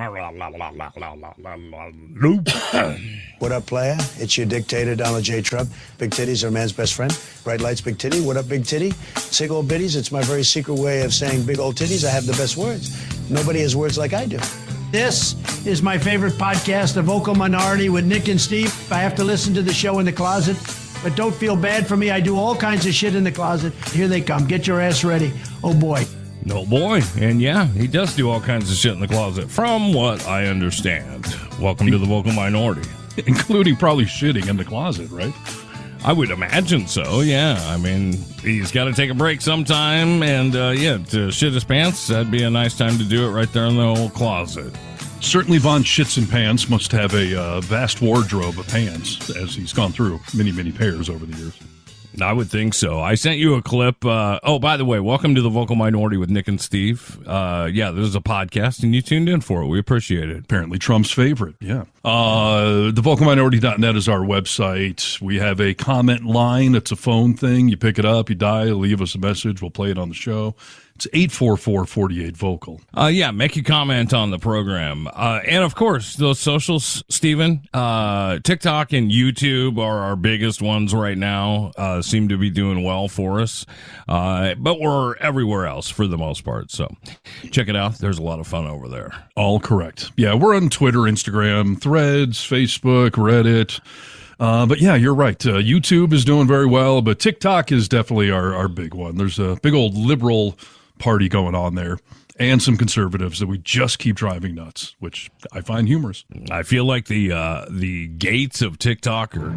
What up, player? It's your dictator, Donald J. Trump. Big titties are a man's best friend. Bright lights, big titty. What up, big titty? Sick old bitties. It's my very secret way of saying big old titties. I have the best words. Nobody has words like I do. This is my favorite podcast, The Vocal Minority with Nick and Steve. I have to listen to the show in the closet, but don't feel bad for me. I do all kinds of shit in the closet. Here they come. Get your ass ready. Oh, boy. Oh, boy. And yeah, he does do all kinds of shit in the closet, from what I understand. Welcome to The Vocal Minority. Including probably shitting in the closet, right? I would imagine so, yeah. I mean, he's got to take a break sometime, and to shit his pants, that'd be a nice time to do it right there in the old closet. Certainly Von Shits and Pants must have a vast wardrobe of pants, as he's gone through many, many pairs over the years. I would think so. I sent you a clip. By the way, welcome to The Vocal Minority with Nick and Steve. This is a podcast, and you tuned in for it. We appreciate it. Apparently Trump's favorite, yeah. TheVocalMinority.net is our website. We have a comment line. It's a phone thing. You pick it up, you dial, leave us a message. We'll play it on the show. It's 844-48-VOCAL. Make a comment on the program. And, of course, those socials, Steven, TikTok and YouTube are our biggest ones right now, seem to be doing well for us. But we're everywhere else for the most part. So check it out. There's a lot of fun over there. All correct. Yeah, we're on Twitter, Instagram, Threads, Facebook, Reddit. But yeah, you're right. YouTube is doing very well, but TikTok is definitely our big one. There's a big old liberal party going on there, and some conservatives that we just keep driving nuts, which I find humorous. I feel like the gates of TikTok are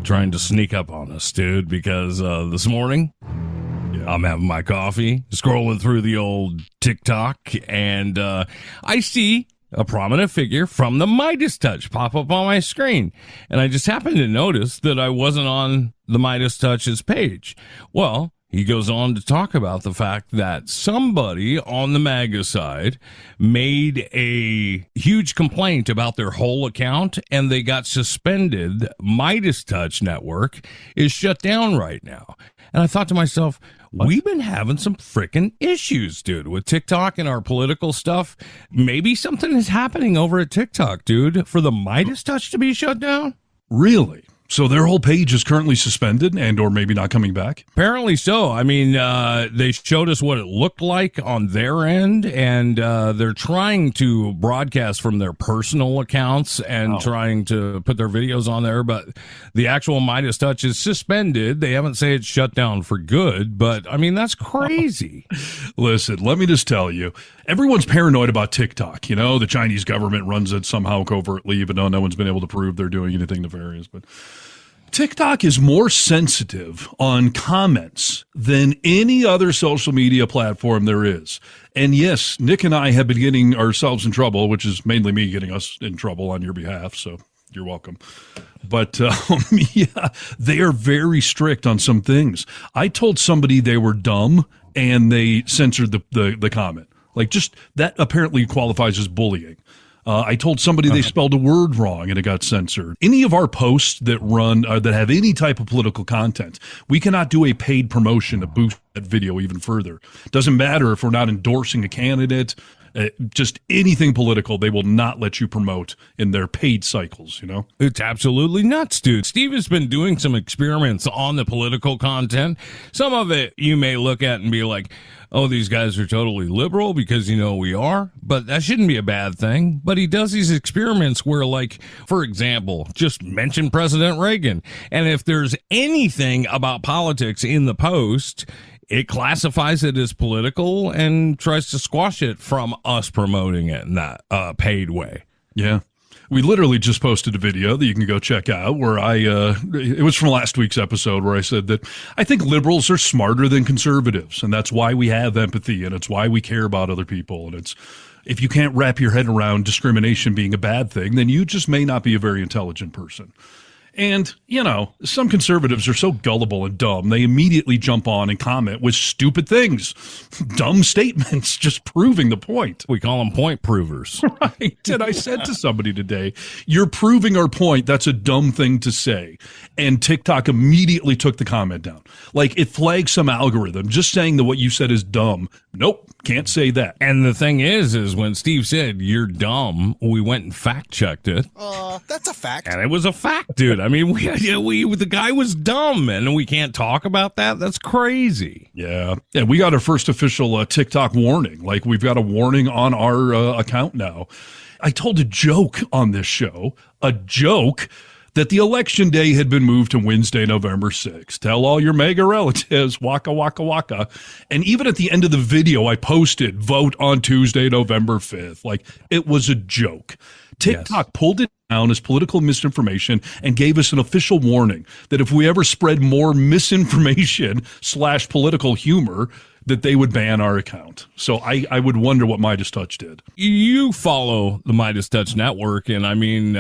trying to sneak up on us, dude, because this morning I'm having my coffee, scrolling through the old TikTok, and I see a prominent figure from the Midas Touch pop up on my screen. And I just happened to notice that I wasn't on the Midas Touch's page. Well, he goes on to talk about the fact that somebody on the MAGA side made a huge complaint about their whole account, and they got suspended. Midas Touch Network is shut down right now. And I thought to myself, we've been having some freaking issues, dude, with TikTok and our political stuff. Maybe something is happening over at TikTok, dude, for the Midas Touch to be shut down. Really? So their whole page is currently suspended and or maybe not coming back? Apparently so. I mean, they showed us what it looked like on their end, and they're trying to broadcast from their personal accounts and trying to put their videos on there, but the actual Midas Touch is suspended. They haven't said it's shut down for good, but, I mean, that's crazy. Listen, let me just tell you, everyone's paranoid about TikTok. You know, the Chinese government runs it somehow covertly, even though no one's been able to prove they're doing anything nefarious, but TikTok is more sensitive on comments than any other social media platform there is. And yes, Nick and I have been getting ourselves in trouble, which is mainly me getting us in trouble on your behalf. So you're welcome. But they are very strict on some things. I told somebody they were dumb and they censored the comment. Like, just that apparently qualifies as bullying. I told somebody they spelled a word wrong and it got censored. Any of our posts that run that have any type of political content, we cannot do a paid promotion to boost that video even further. Doesn't matter if we're not endorsing a candidate, just anything political, they will not let you promote in their paid cycles, you know? It's absolutely nuts, dude. Steve has been doing some experiments on the political content. Some of it you may look at and be like, oh, these guys are totally liberal because, you know, we are, but that shouldn't be a bad thing. But he does these experiments where, like, for example, just mention President Reagan. And if there's anything about politics in the post, it classifies it as political and tries to squash it from us promoting it in that paid way. Yeah. We literally just posted a video that you can go check out where it was from last week's episode where I said that I think liberals are smarter than conservatives, and that's why we have empathy, and it's why we care about other people. And it's, if you can't wrap your head around discrimination being a bad thing, then you just may not be a very intelligent person. And, you know, some conservatives are so gullible and dumb, they immediately jump on and comment with stupid things, dumb statements, just proving the point. We call them point provers. Right. And I said to somebody today, you're proving our point. That's a dumb thing to say. And TikTok immediately took the comment down. Like, it flagged some algorithm. Just saying that what you said is dumb Nope, can't say that. And the thing is when Steve said, you're dumb, we went and fact-checked it. That's a fact. And it was a fact, dude. I mean, the guy was dumb, and we can't talk about that? That's crazy. Yeah. And we got our first official TikTok warning. Like, we've got a warning on our account now. I told a joke on this show, that the election day had been moved to Wednesday, November 6th. Tell all your MAGA relatives, waka, waka, waka. And even at the end of the video, I posted, vote on Tuesday, November 5th. Like, it was a joke. TikTok pulled it down as political misinformation and gave us an official warning that if we ever spread more misinformation / political humor, that they would ban our account. So I would wonder what Midas Touch did. You follow the Midas Touch Network, and I mean,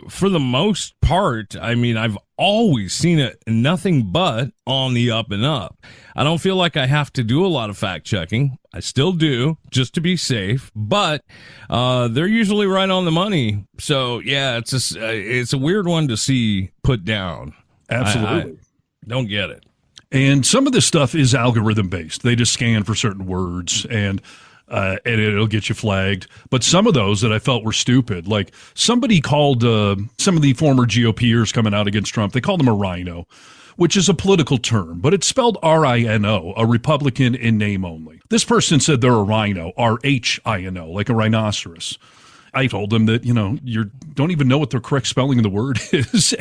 for the most part, I mean, I've always seen it nothing but on the up and up. I don't feel like I have to do a lot of fact checking. I still do, just to be safe, but they're usually right on the money. So yeah, it's a weird one to see put down. Absolutely. I don't get it. And some of this stuff is algorithm based. They just scan for certain words and it'll get you flagged. But some of those that I felt were stupid, like somebody called some of the former GOPers coming out against Trump, they called him a rhino, which is a political term, but it's spelled RINO, a Republican in name only. This person said they're a rhino, RHINO, like a rhinoceros. I told them that, you don't even know what the correct spelling of the word is.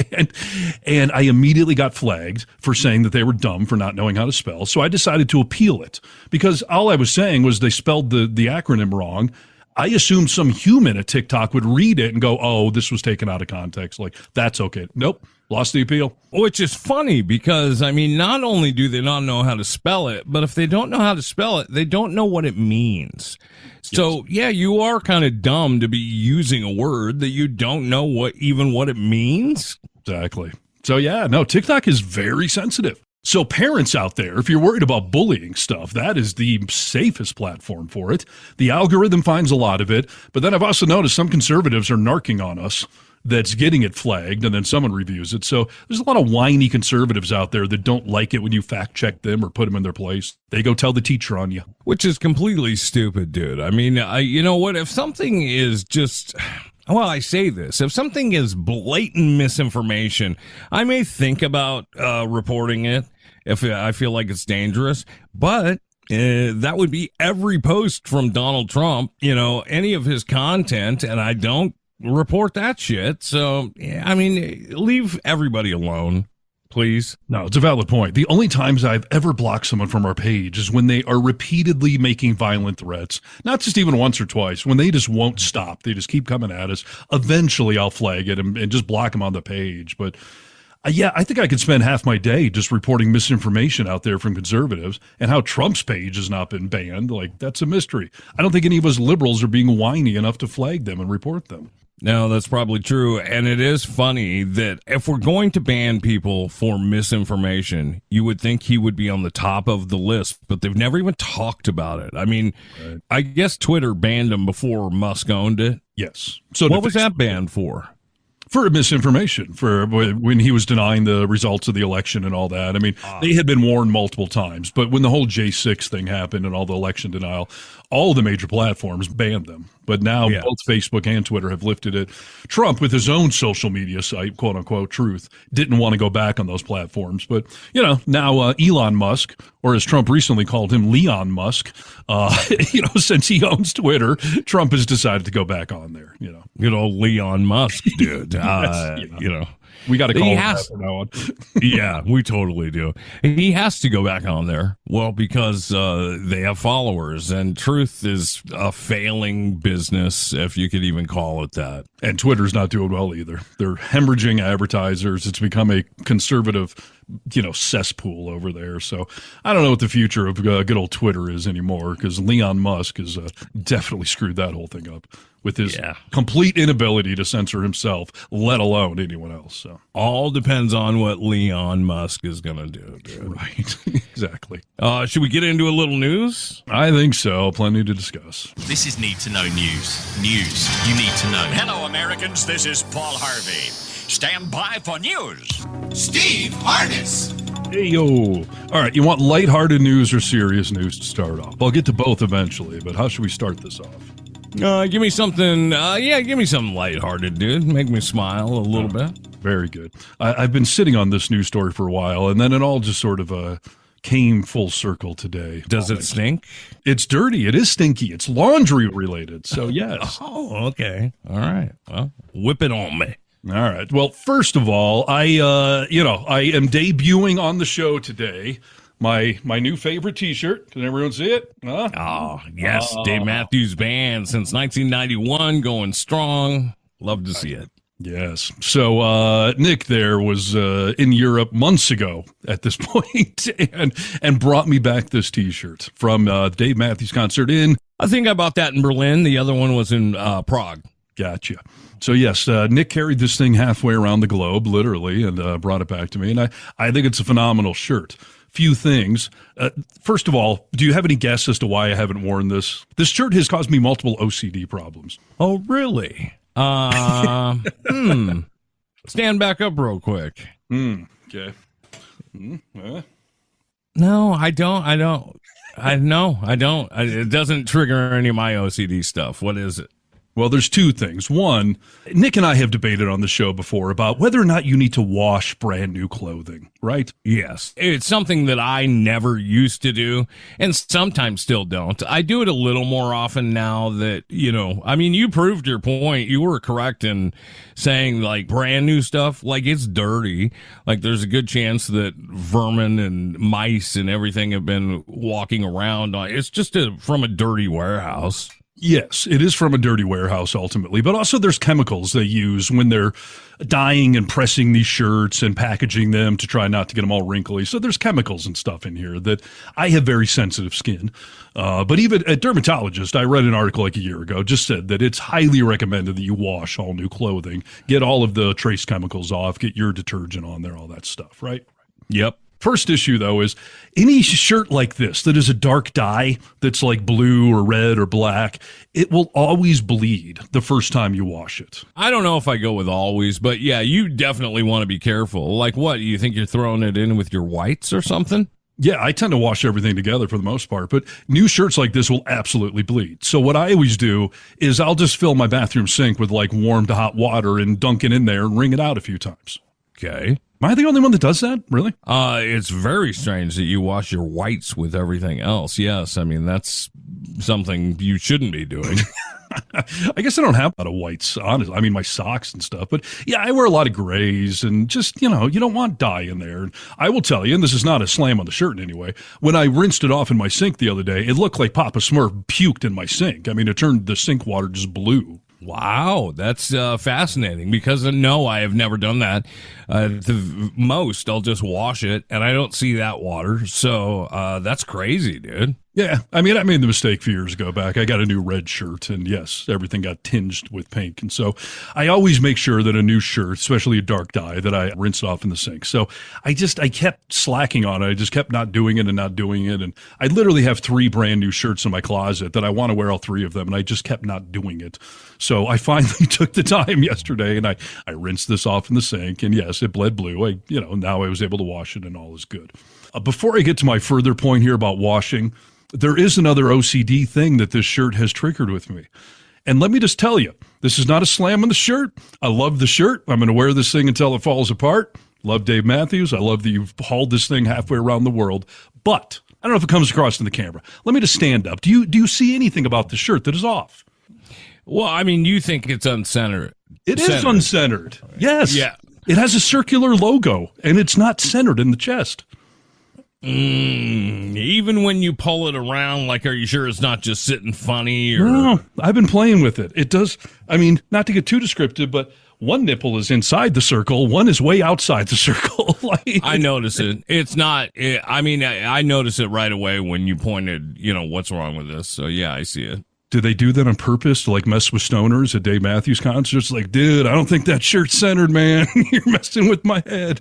And I immediately got flagged for saying that they were dumb for not knowing how to spell. So I decided to appeal it because all I was saying was they spelled the acronym wrong. I assumed some human at TikTok would read it and go, oh, this was taken out of context. Like, that's okay. Nope. Lost the appeal. Which is funny because, I mean, not only do they not know how to spell it, but if they don't know how to spell it, they don't know what it means. So, yeah, you are kind of dumb to be using a word that you don't know what it means. Exactly. So, yeah, no, TikTok is very sensitive. So parents out there, if you're worried about bullying stuff, that is the safest platform for it. The algorithm finds a lot of it. But then I've also noticed some conservatives are narking on us that's getting it flagged, and then someone reviews it. So there's a lot of whiny conservatives out there that don't like it when you fact check them or put them in their place. They go tell the teacher on you. Which is completely stupid, dude. I mean, you know what? If something is just... Well, I say this. If something is blatant misinformation, I may think about reporting it if I feel like it's dangerous. But that would be every post from Donald Trump, any of his content, and I don't report that shit. So, yeah, I mean, leave everybody alone, please. No, it's a valid point. The only times I've ever blocked someone from our page is when they are repeatedly making violent threats. Not just even once or twice, when they just won't stop. They just keep coming at us. Eventually, I'll flag it and just block them on the page. But yeah, I think I could spend half my day just reporting misinformation out there from conservatives, and how Trump's page has not been banned. Like, that's a mystery. I don't think any of us liberals are being whiny enough to flag them and report them. No, that's probably true. And it is funny that if we're going to ban people for misinformation, you would think he would be on the top of the list, but they've never even talked about it. I mean, right. I guess Twitter banned him before Musk owned it. Yes. So what was that banned for? For misinformation, for when he was denying the results of the election and all that. I mean, they had been warned multiple times, but when the whole J6 thing happened and all the election denial, all the major platforms banned them. But now both Facebook and Twitter have lifted it. Trump, with his own social media site, quote unquote, Truth, didn't want to go back on those platforms. But, now Elon Musk, or as Trump recently called him, Leon Musk, since he owns Twitter, Trump has decided to go back on there, Good old Leon Musk, dude. We got to call him that from now on. Yeah, we totally do. He has to go back on there. Well, because they have followers, and Truth is a failing business, if you could even call it that. And Twitter's not doing well either. They're hemorrhaging advertisers. It's become a conservative, cesspool over there. So I don't know what the future of good old Twitter is anymore, because Leon Musk has definitely screwed that whole thing up with his complete inability to censor himself, let alone anyone else. So all depends on what Leon Musk is going to do, dude. Right. Exactly. Should we get into a little news? I think so. Plenty to discuss. This is Need to Know News. News you need to know. Hello, Americans. This is Paul Harvey. Stand by for news. Steve Harness. Hey, yo. All right, you want lighthearted news or serious news to start off? I'll get to both eventually, but how should we start this off? Give me something, give me something lighthearted, dude. Make me smile a little bit. Very good. I've been sitting on this news story for a while, and then it all just sort of came full circle today. Does it stink? It's dirty. It is stinky. It's laundry related. So, yes. Oh, okay. All right. Well, whip it on me. All right. Well, first of all, I am debuting on the show today my new favorite T-shirt. Can everyone see it? Huh? Oh, yes. Dave Matthews Band since 1991, going strong. Love to see it. Yes. So Nick there was in Europe months ago at this point and brought me back this T-shirt from Dave Matthews concert in. I think I bought that in Berlin. The other one was in Prague. Gotcha. So, yes, Nick carried this thing halfway around the globe, literally, and brought it back to me. And I think it's a phenomenal shirt. Few things. First of all, do you have any guess as to why I haven't worn this? This shirt has caused me multiple OCD problems. Oh, really? Stand back up real quick. Okay. No, I don't. It doesn't trigger any of my OCD stuff. What is it? Well, there's two things. One, Nick and I have debated on the show before about whether or not you need to wash brand new clothing, right? Yes. It's something that I never used to do and sometimes still don't. I do it a little more often now that, you proved your point. You were correct in saying like brand new stuff, like it's dirty. Like there's a good chance that vermin and mice and everything have been walking around. It's just from a dirty warehouse. Yes, it is from a dirty warehouse ultimately, but also there's chemicals they use when they're dyeing and pressing these shirts and packaging them to try not to get them all wrinkly. So there's chemicals and stuff in here that I have very sensitive skin. But even a dermatologist, I read an article like a year ago, just said that it's highly recommended that you wash all new clothing, get all of the trace chemicals off, get your detergent on there, all that stuff, right? Yep. First issue, though, is any shirt like this that is a dark dye that's like blue or red or black, it will always bleed the first time you wash it. I don't know if I go with always, but yeah, you definitely want to be careful. Like what? You think you're throwing it in with your whites or something? Yeah, I tend to wash everything together for the most part, but new shirts like this will absolutely bleed. So what I always do is I'll just fill my bathroom sink with like warm to hot water and dunk it in there and wring it out a few times. Okay. Am I the only one that does that? Really? It's very strange that you wash your whites with everything else. Yes, I mean, that's something you shouldn't be doing. I guess I don't have a lot of whites, honestly. I mean, my socks and stuff. But yeah, I wear a lot of grays and just, you don't want dye in there. And I will tell you, and this is not a slam on the shirt in any way, when I rinsed it off in my sink the other day, it looked like Papa Smurf puked in my sink. I mean, it turned the sink water just blue. Wow, that's fascinating because no, I have never done that. The most, I'll just wash it, and I don't see that water. So that's crazy, dude. Yeah, I mean, I made the mistake a few years ago back. I got a new red shirt, and yes, everything got tinged with pink. And so I always make sure that a new shirt, especially a dark dye, that I rinse off in the sink. So I kept slacking on it. I just kept not doing it. And I literally have 3 brand new shirts in my closet that I want to wear all 3 of them, and I just kept not doing it. So I finally took the time yesterday, and I rinsed this off in the sink, and yes, it bled blue. Now I was able to wash it, and all is good. Before I get to my further point here about washing, there is another OCD thing that this shirt has triggered with me. And let me just tell you, this is not a slam on the shirt. I love the shirt. I'm going to wear this thing until it falls apart. Love Dave Matthews. I love that you've hauled this thing halfway around the world. But I don't know if it comes across in the camera. Let me just stand up. Do you see anything about the shirt that is off? Well, I mean, you think it's uncentered. It is uncentered. Yes. Yeah. It has a circular logo, and it's not centered in the chest. Even when you pull it around, like, are you sure it's not just sitting funny? Or... No, I've been playing with it. It does. I mean, not to get too descriptive, but one nipple is inside the circle, one is way outside the circle. I notice it. It's not. I notice it right away when you pointed. What's wrong with this? So yeah, I see it. Do they do that on purpose to mess with stoners at Dave Matthews concerts? Like, dude, I don't think that shirt's centered, man. You're messing with my head.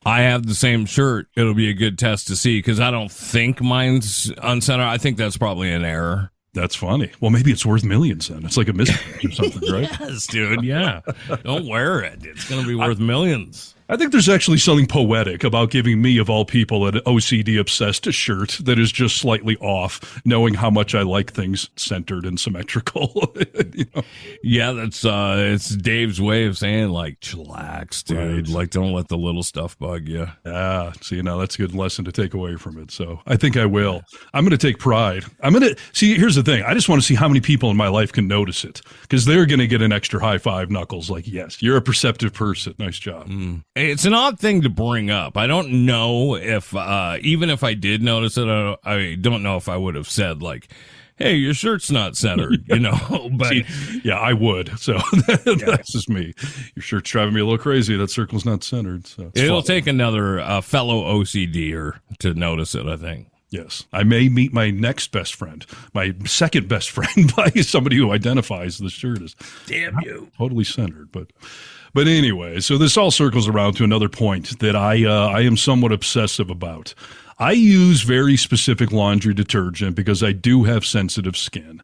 I have the same shirt. It'll be a good test to see because I don't think mine's uncentered. I think that's probably an error. That's funny. Well, maybe it's worth millions then. It's like a mismatch or something, right? Yes, dude. Yeah. Don't wear it. It's going to be worth millions. I think there's actually something poetic about giving me, of all people, an OCD-obsessed shirt that is just slightly off, knowing how much I like things centered and symmetrical. You know? Yeah, that's it's Dave's way of saying, like, chillax, dude. Right. Like, don't let the little stuff bug you. See, now that's a good lesson to take away from it. So I think I will. I'm going to take pride. I'm going to see. Here's the thing. I just want to see how many people in my life can notice it, because they're going to get an extra high five knuckles. Like, yes, you're a perceptive person. Nice job. It's an odd thing to bring up. I don't know if, even if I did notice it, I don't know if I would have said, like, hey, your shirt's not centered, you know. But See, yeah, I would. So that's just me. Your shirt's driving me a little crazy. That circle's not centered. So it'll take another fellow OCDer to notice it, I think. Yes. I may meet my next best friend, my second best friend, by somebody who identifies the shirt as Damn you. totally centered. But anyway, so this all circles around to another point that I am somewhat obsessive about. I use very specific laundry detergent because I do have sensitive skin.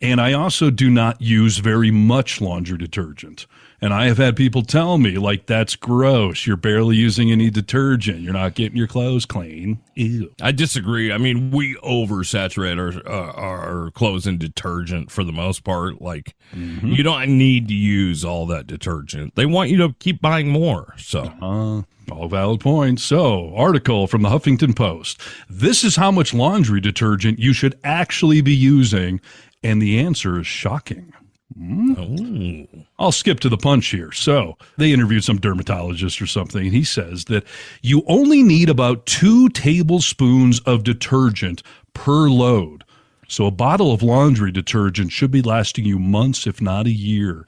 And I also do not use very much laundry detergent. And I have had people tell me, like, that's gross. You're barely using any detergent. You're not getting your clothes clean. Ew. I disagree. I mean, we oversaturate our clothes in detergent for the most part. Like, you don't need to use all that detergent. They want you to keep buying more. So, all valid points. So, article from the Huffington Post. This is how much laundry detergent you should actually be using. And the answer is shocking. I'll skip to the punch here. So they interviewed some dermatologist or something, and he says that you only need about 2 tablespoons of detergent per load. So a bottle of laundry detergent should be lasting you months, if not a year.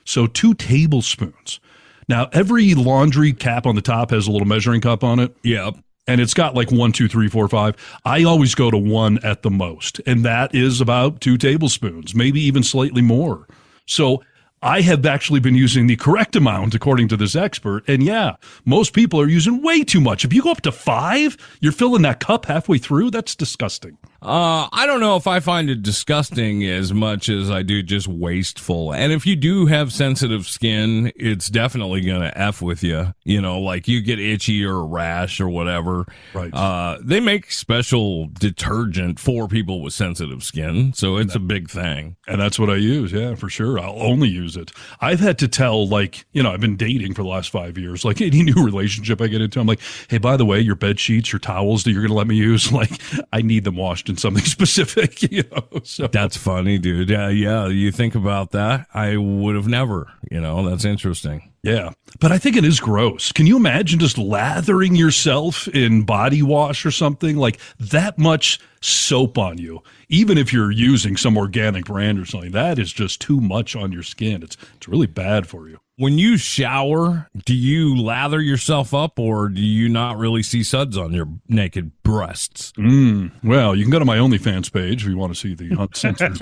So 2 tablespoons. Now, every laundry cap on the top has a little measuring cup on it. yep. And it's got like 1, 2, 3, 4, 5. I always go to 1 at the most. And that is about 2 tablespoons, maybe even slightly more. So I have actually been using the correct amount, according to this expert. And yeah, most people are using way too much. If you go up to 5, you're filling that cup halfway through. That's disgusting. I don't know if I find it disgusting as much as I do just wasteful. And if you do have sensitive skin, it's definitely going to F with you. You know, like you get itchy or a rash or whatever. Right. They make special detergent for people with sensitive skin. So it's a big thing. And that's what I use. Yeah, for sure. I'll only use it. I've had to tell, like, you know, I've been dating for the last 5 years. Like any new relationship I get into, I'm like, hey, by the way, your bed sheets, your towels that you're going to let me use, like, I need them washed in something specific, you know. So That's funny, dude. Yeah, you think about that. I would have never, you know, that's interesting. yeah, but I think it is gross. Can you imagine just lathering yourself in body wash or something, like that much soap on you? Even if you're using some organic brand or something, that is just too much on your skin. It's really bad for you. When you shower, do you lather yourself up, or do you not really see suds on your naked breasts? Well, you can go to my OnlyFans page if you want to see the uncensored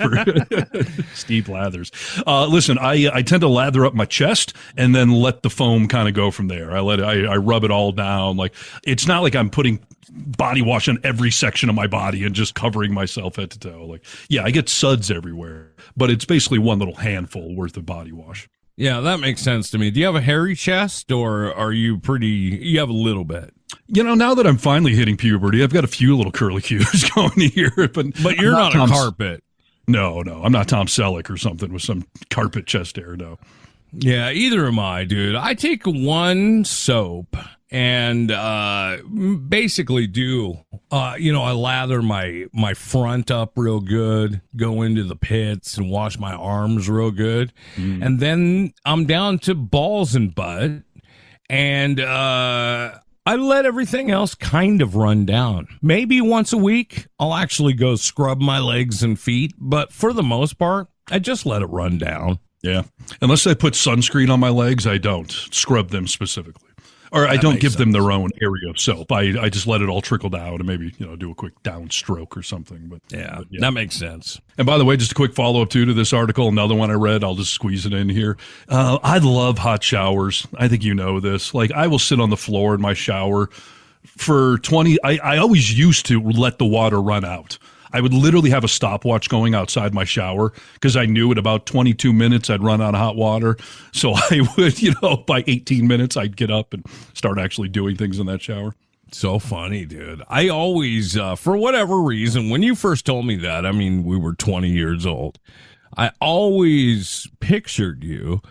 Steve Lathers. Listen, I tend to lather up my chest and then let the foam kind of go from there. I rub it all down. Like, it's not like I'm putting body wash on every section of my body and just covering myself head to toe. Like, yeah, I get suds everywhere, but it's basically one little handful worth of body wash. Yeah, that makes sense to me. Do you have a hairy chest, or are you you have a little bit? You know, now that I'm finally hitting puberty, I've got a few little curly cues going here. But you're not a carpet. No, I'm not Tom Selleck or something with some carpet chest hair, no. Yeah, either am I, dude. I take one soap and basically I lather my front up real good, go into the pits and wash my arms real good. And then I'm down to balls and butt, and I let everything else kind of run down. Maybe once a week, I'll actually go scrub my legs and feet, but for the most part, I just let it run down. Yeah. Unless I put sunscreen on my legs, I don't scrub them specifically. Or I don't give them their own area of soap. I just let it all trickle down and maybe, do a quick downstroke or something. But yeah, that makes sense. And by the way, just a quick follow-up, too, to this article, another one I read. I'll just squeeze it in here. I love hot showers. I think you know this. Like, I will sit on the floor in my shower for 20. I always used to let the water run out. I would literally have a stopwatch going outside my shower because I knew at about 22 minutes I'd run out of hot water. So I would, by 18 minutes, I'd get up and start actually doing things in that shower. So funny, dude. I always, for whatever reason, when you first told me that, I mean, we were 20 years old, I always pictured you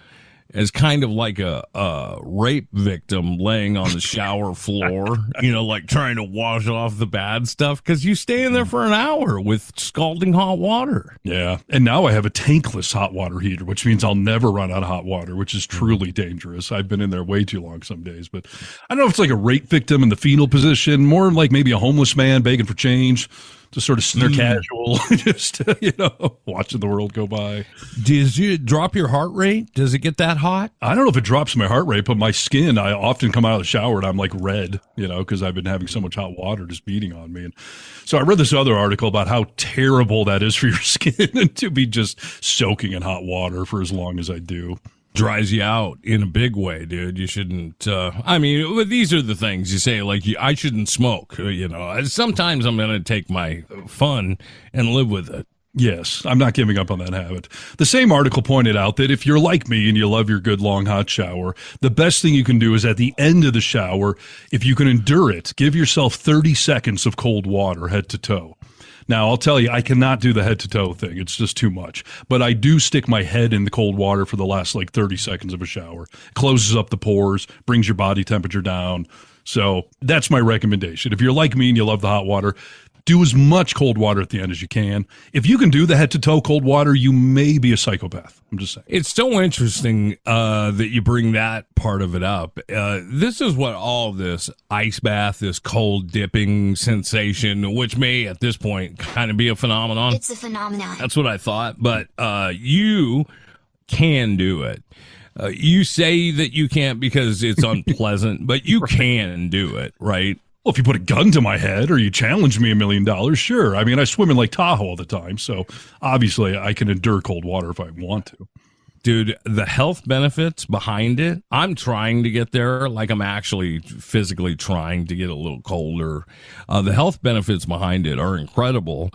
as kind of like a rape victim laying on the shower floor, like trying to wash off the bad stuff, because you stay in there for an hour with scalding hot water. Yeah. And now I have a tankless hot water heater, which means I'll never run out of hot water, which is truly dangerous. I've been in there way too long some days, but I don't know if it's like a rape victim in the fetal position, more like maybe a homeless man begging for change. Just sort of snare casual, just, watching the world go by. Does you drop your heart rate? Does it get that hot? I don't know if it drops my heart rate, but my skin, I often come out of the shower and I'm like red, because I've been having so much hot water just beating on me. And so I read this other article about how terrible that is for your skin and to be just soaking in hot water for as long as I do. Dries you out in a big way, dude. You shouldn't, these are the things you say, like, I shouldn't smoke, Sometimes I'm going to take my fun and live with it. Yes, I'm not giving up on that habit. The same article pointed out that if you're like me and you love your good long hot shower, the best thing you can do is at the end of the shower, if you can endure it, give yourself 30 seconds of cold water head to toe. Now, I'll tell you, I cannot do the head-to-toe thing. It's just too much. But I do stick my head in the cold water for the last, 30 seconds of a shower. Closes up the pores, brings your body temperature down. So that's my recommendation. If you're like me and you love the hot water, do as much cold water at the end as you can. If you can do the head-to-toe cold water, you may be a psychopath. I'm just saying. It's so interesting that you bring that part of it up. This is what all this ice bath, this cold dipping sensation, which may at this point kind of be a phenomenon. It's a phenomenon. That's what I thought. But you can do it. You say that you can't because it's unpleasant, but you can do it, right? Well, if you put a gun to my head or you challenge me $1 million, sure. I mean, I swim in Lake Tahoe all the time, so obviously I can endure cold water if I want to. Dude, the health benefits behind it, I'm trying to get there. Like, I'm actually physically trying to get a little colder. The health benefits behind it are incredible.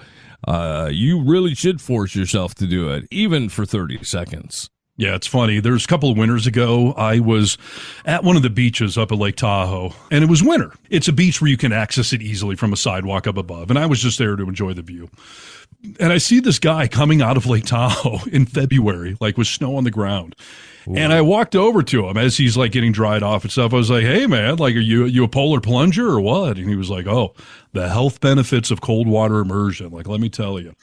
You really should force yourself to do it, even for 30 seconds. Yeah, it's funny. There's a couple of winters ago, I was at one of the beaches up at Lake Tahoe, and it was winter. It's a beach where you can access it easily from a sidewalk up above, and I was just there to enjoy the view. And I see this guy coming out of Lake Tahoe in February, with snow on the ground. Ooh. And I walked over to him as he's getting dried off and stuff. I was like, hey, man, are you a polar plunger or what? And he was like, oh, the health benefits of cold water immersion. Let me tell you.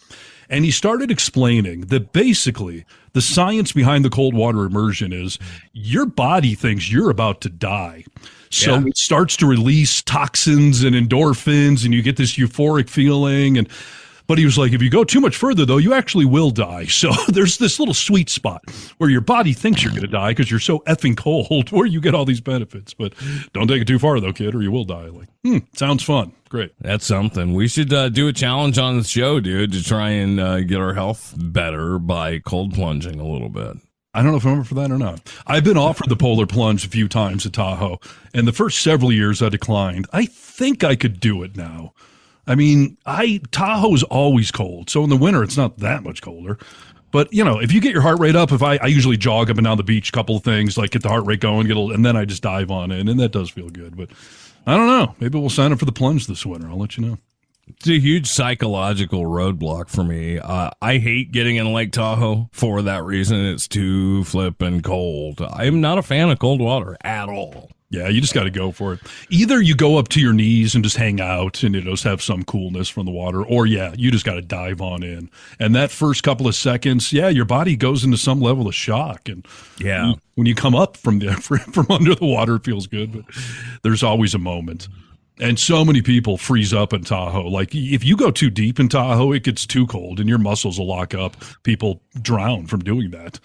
And he started explaining that basically the science behind the cold water immersion is your body thinks you're about to die. So It starts to release toxins and endorphins and you get this euphoric feeling. But he was like, if you go too much further, though, you actually will die. So there's this little sweet spot where your body thinks you're going to die because you're so effing cold where you get all these benefits. But don't take it too far, though, kid, or you will die. Sounds fun. Great. That's something. We should do a challenge on the show, dude, to try and get our health better by cold plunging a little bit. I don't know if I'm up for that or not. I've been offered the polar plunge a few times at Tahoe, and the first several years I declined. I think I could do it now. I mean, Tahoe's always cold, so in the winter it's not that much colder. But, if you get your heart rate up, I usually jog up and down the beach, a couple of things, get the heart rate going, and then I just dive on in, and that does feel good. But I don't know. Maybe we'll sign up for the plunge this winter. I'll let you know. It's a huge psychological roadblock for me. I hate getting in Lake Tahoe for that reason. It's too flippin' cold. I'm not a fan of cold water at all. Yeah, you just got to go for it. Either you go up to your knees and just hang out and just have some coolness from the water, or you just got to dive on in. And that first couple of seconds, your body goes into some level of shock. And when you come up from under the water, it feels good, but there's always a moment. And so many people freeze up in Tahoe. If you go too deep in Tahoe, it gets too cold and your muscles will lock up. People drown from doing that.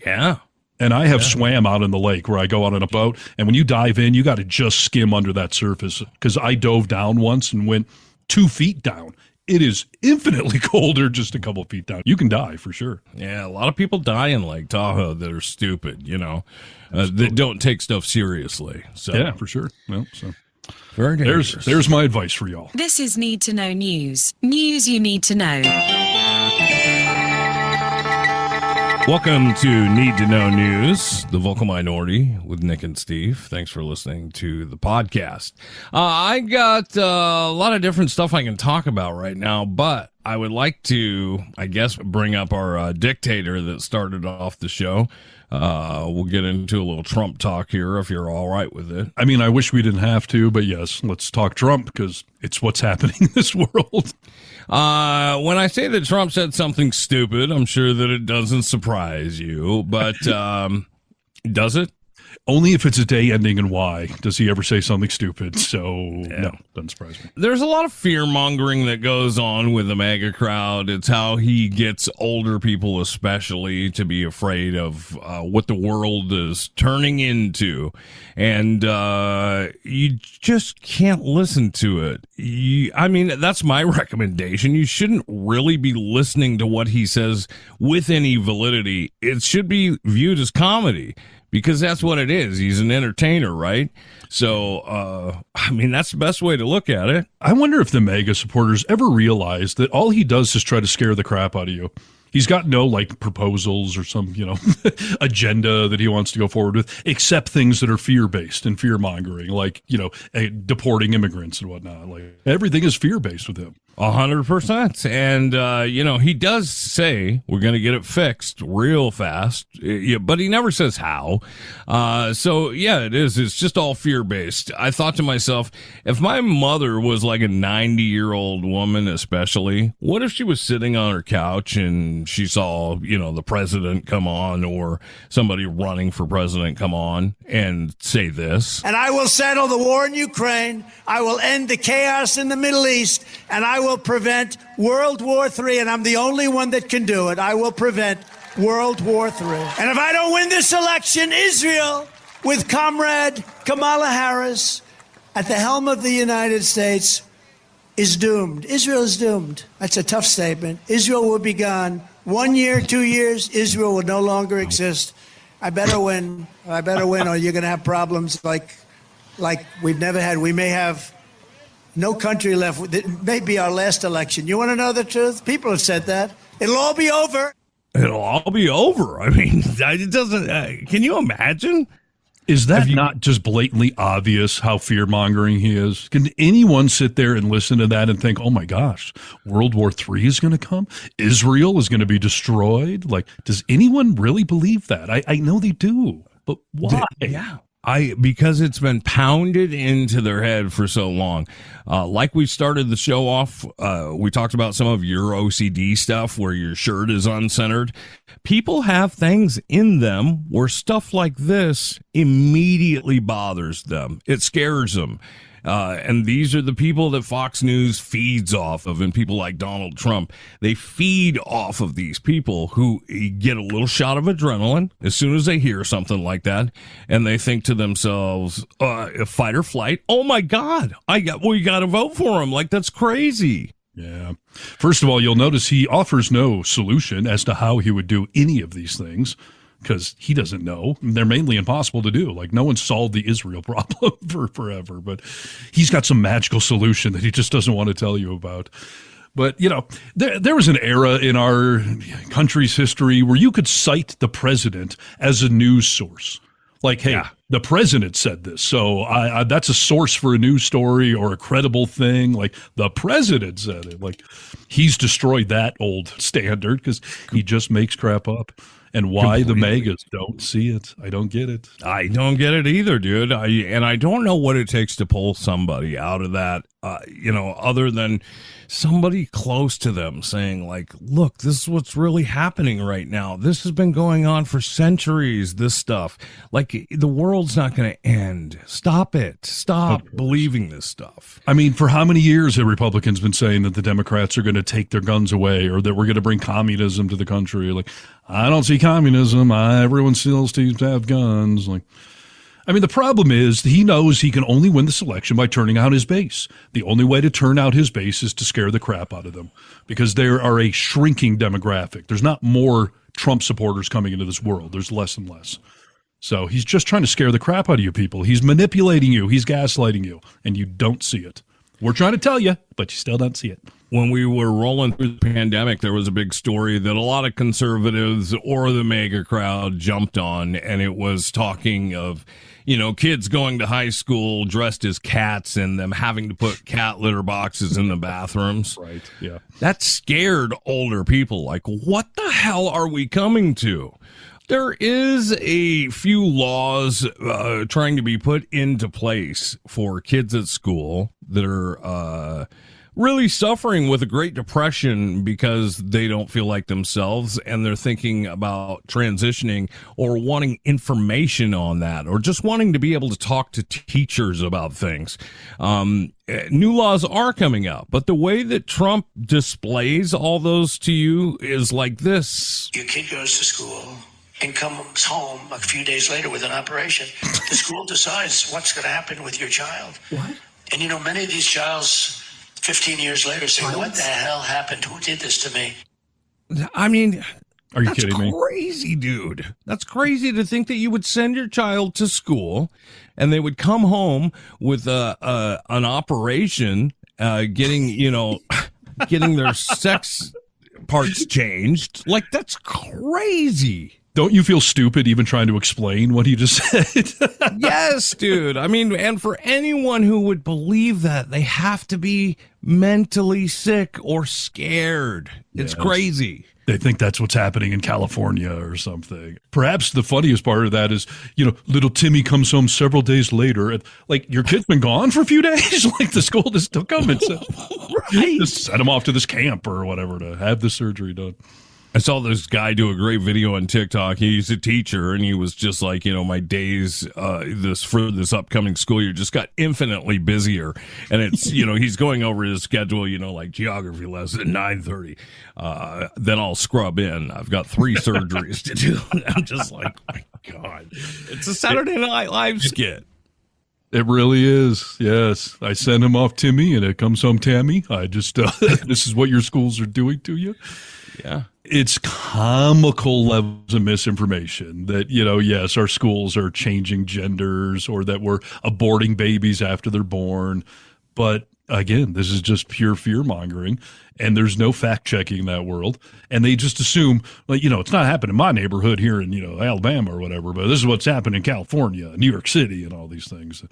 Yeah. And I have swam out in the lake where I go out on a boat. And when you dive in, you got to just skim under that surface. Because I dove down once and went 2 feet down. It is infinitely colder just a couple of feet down. You can die for sure. Yeah, a lot of people die in Lake Tahoe that are stupid, that don't take stuff seriously. So yeah, for sure. Well, so Very dangerous. There's my advice for y'all. This is Need to Know News. News you need to know. Welcome to Need to Know News, the vocal minority with Nick and Steve. Thanks for listening to the podcast. I got a lot of different stuff I can talk about right now, but I would like to, I guess, bring up our dictator that started off the show. We'll get into a little Trump talk here if you're all right with it. I mean, I wish we didn't have to, but yes, let's talk Trump because it's what's happening in this world. When I say that Trump said something stupid, I'm sure that it doesn't surprise you, but does it? Only if it's a day ending in Y does he ever say something stupid. So, no, doesn't surprise me. There's a lot of fear-mongering that goes on with the MAGA crowd. It's how he gets older people especially to be afraid of what the world is turning into. And you just can't listen to it. I mean, that's my recommendation. You shouldn't really be listening to what he says with any validity. It should be viewed as comedy. Because that's what it is. He's an entertainer, right? So, I mean, that's the best way to look at it. I wonder if the MAGA supporters ever realize that all he does is try to scare the crap out of you. He's got no, like, proposals or some, agenda that he wants to go forward with, except things that are fear-based and fear-mongering, like, deporting immigrants and whatnot. Like, everything is fear-based with him. 100%. And, he does say we're going to get it fixed real fast, but he never says how. So, yeah, it is. It's just all fear-based. I thought to myself, if my mother was like a 90-year-old woman especially, what if she was sitting on her couch and she saw, the president come on or somebody running for president come on and say this? And I will settle the war in Ukraine. I will end the chaos in the Middle East. And I will prevent World War III. And I'm the only one that can do it. I will prevent World War III. And if I don't win this election, Israel, with Comrade Kamala Harris at the helm of the United States, is doomed. Israel is doomed. That's a tough statement. Israel will be gone. 1 year, 2 years, Israel will no longer exist. I better win. Or you're going to have problems like we've never had. We may have no country left. It may be our last election. You want to know the truth? People have said that. It'll all be over. It'll all be over. I mean, it doesn't. Can you imagine? Is that not just blatantly obvious how fear-mongering he is? Can anyone sit there and listen to that and think, oh my gosh, World War III is going to come? Israel is going to be destroyed? Like, does anyone really believe that? I know they do, but why? Yeah. Because it's been pounded into their head for so long. Like we started the show off, we talked about some of your OCD stuff where your shirt is uncentered. People have things in them where stuff like this immediately bothers them. It scares them. And these are the people that Fox News feeds off of, and people like Donald Trump. They feed off of these people who get a little shot of adrenaline as soon as they hear something like that, and they think to themselves, fight or flight. Oh my God, we got to vote for him. Like, that's crazy. Yeah. First of all, you'll notice he offers no solution as to how he would do any of these things, because he doesn't know. They're mainly impossible to do. Like, no one solved the Israel problem for forever, but he's got some magical solution that he just doesn't want to tell you about. But, there was an era in our country's history where you could cite the president as a news source. Like, hey, the president said this, so that's a source for a news story or a credible thing. Like, the president said it. Like, he's destroyed that old standard because he just makes crap up. And why the MAGAs don't see it. I don't get it. I don't get it either, dude. I don't know what it takes to pull somebody out of that, other than somebody close to them saying, like, look, this is what's really happening right now. This has been going on for centuries, this stuff. Like, the world's not going to end. Stop it. Stop believing this stuff. I mean, for how many years have Republicans been saying that the Democrats are going to take their guns away or that we're going to bring communism to the country? Like, I don't see communism. Everyone still seems to have guns. Like, I mean, the problem is he knows he can only win this election by turning out his base. The only way to turn out his base is to scare the crap out of them because they are a shrinking demographic. There's not more Trump supporters coming into this world. There's less and less. So he's just trying to scare the crap out of you people. He's manipulating you. He's gaslighting you, and you don't see it. We're trying to tell you, but you still don't see it. When we were rolling through the pandemic, there was a big story that a lot of conservatives or the MAGA crowd jumped on, and it was talking of, kids going to high school dressed as cats and them having to put cat litter boxes in the bathrooms. Right, yeah. That scared older people. Like, what the hell are we coming to? There is a few laws trying to be put into place for kids at school that are really suffering with a Great Depression because they don't feel like themselves, and they're thinking about transitioning or wanting information on that, or just wanting to be able to talk to teachers about things. New laws are coming out, but the way that Trump displays all those to you is like this. Your kid goes to school and comes home a few days later with an operation. The school decides what's going to happen with your child. What? And many of these childs 15 years later say, what the hell happened? Who did this to me? I mean, are you kidding me? That's crazy, dude. That's crazy to think that you would send your child to school and they would come home with an operation, getting their sex parts changed. Like, that's crazy. Don't you feel stupid even trying to explain what he just said? Yes, dude. I mean, and for anyone who would believe that, they have to be mentally sick or scared. It's crazy. They think that's what's happening in California or something. Perhaps the funniest part of that is, little Timmy comes home several days later. And, your kid's been gone for a few days. The school just took him and just sent him off to this camp or whatever to have the surgery done. I saw this guy do a great video on TikTok. He's a teacher, and he was just like, my days for this upcoming school year just got infinitely busier. And it's, he's going over his schedule, like geography lesson at 9:30. Then I'll scrub in. I've got 3 surgeries to do. I'm just like, oh my God. It's a Saturday Night Live skit. It really is. Yes. I send him off Timmy, and it comes home Tammy. I just, this is what your schools are doing to you. Yeah. It's comical levels of misinformation that, yes, our schools are changing genders or that we're aborting babies after they're born. But again, this is just pure fear mongering, and there's no fact checking that world. And they just assume, it's not happening in my neighborhood here in, Alabama or whatever, but this is what's happening in California, New York City, and all these things.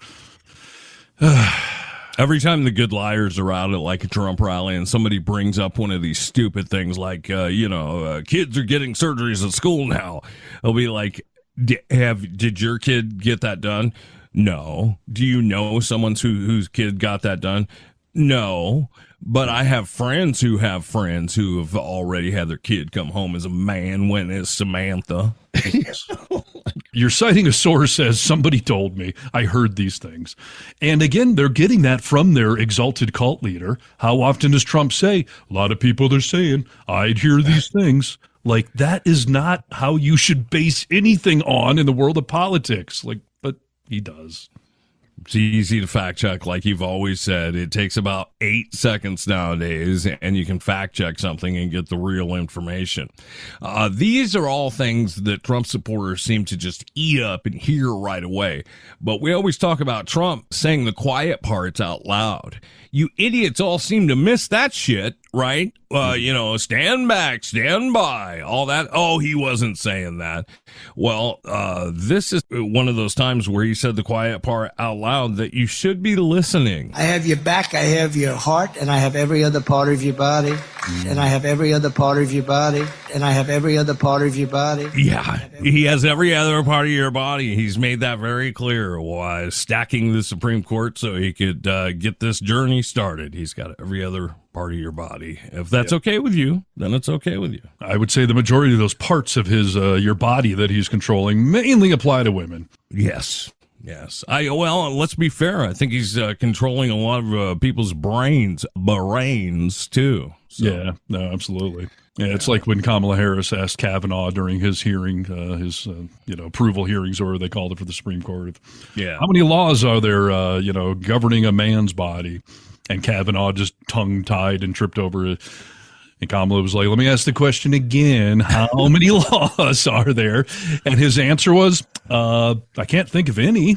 Every time the good liars are out at a Trump rally and somebody brings up one of these stupid things like, kids are getting surgeries at school now, they'll be like, did your kid get that done? No. Do you know someone whose kid got that done? No. But I have friends who have already had their kid come home as a man when it's Samantha. You're citing a source as somebody told me. I heard these things. And again, they're getting that from their exalted cult leader. How often does Trump say, a lot of people are saying, I'd hear these things. That is not how you should base anything on in the world of politics. But he does. It's easy to fact check, like you've always said. It takes about 8 seconds nowadays, and you can fact check something and get the real information. These are all things that Trump supporters seem to just eat up and hear right away. But we always talk about Trump saying the quiet parts out loud. You idiots all seem to miss that shit, right? Stand back, stand by, all that. Oh, he wasn't saying that. Well, this is one of those times where he said the quiet part out loud that you should be listening. I have your back, I have your heart, and I have every other part of your body. And I have every other part of your body. And I have every other part of your body. Yeah, he has every other part of your body. He's made that very clear while stacking the Supreme Court so he could get this journey started. He's got every other part of your body. If that's okay with you, then it's okay with you. I would say the majority of those parts of his your body that he's controlling mainly apply to women. Yes. Let's be fair. I think he's controlling a lot of people's brains too. So. Yeah, no, absolutely. Yeah, it's like when Kamala Harris asked Kavanaugh during his hearing, his approval hearings, or they called it for the Supreme Court. Yeah. How many laws are there, governing a man's body? And Kavanaugh just tongue-tied and tripped over And Kamala was like, let me ask the question again. How many laws are there? And his answer was, I can't think of any.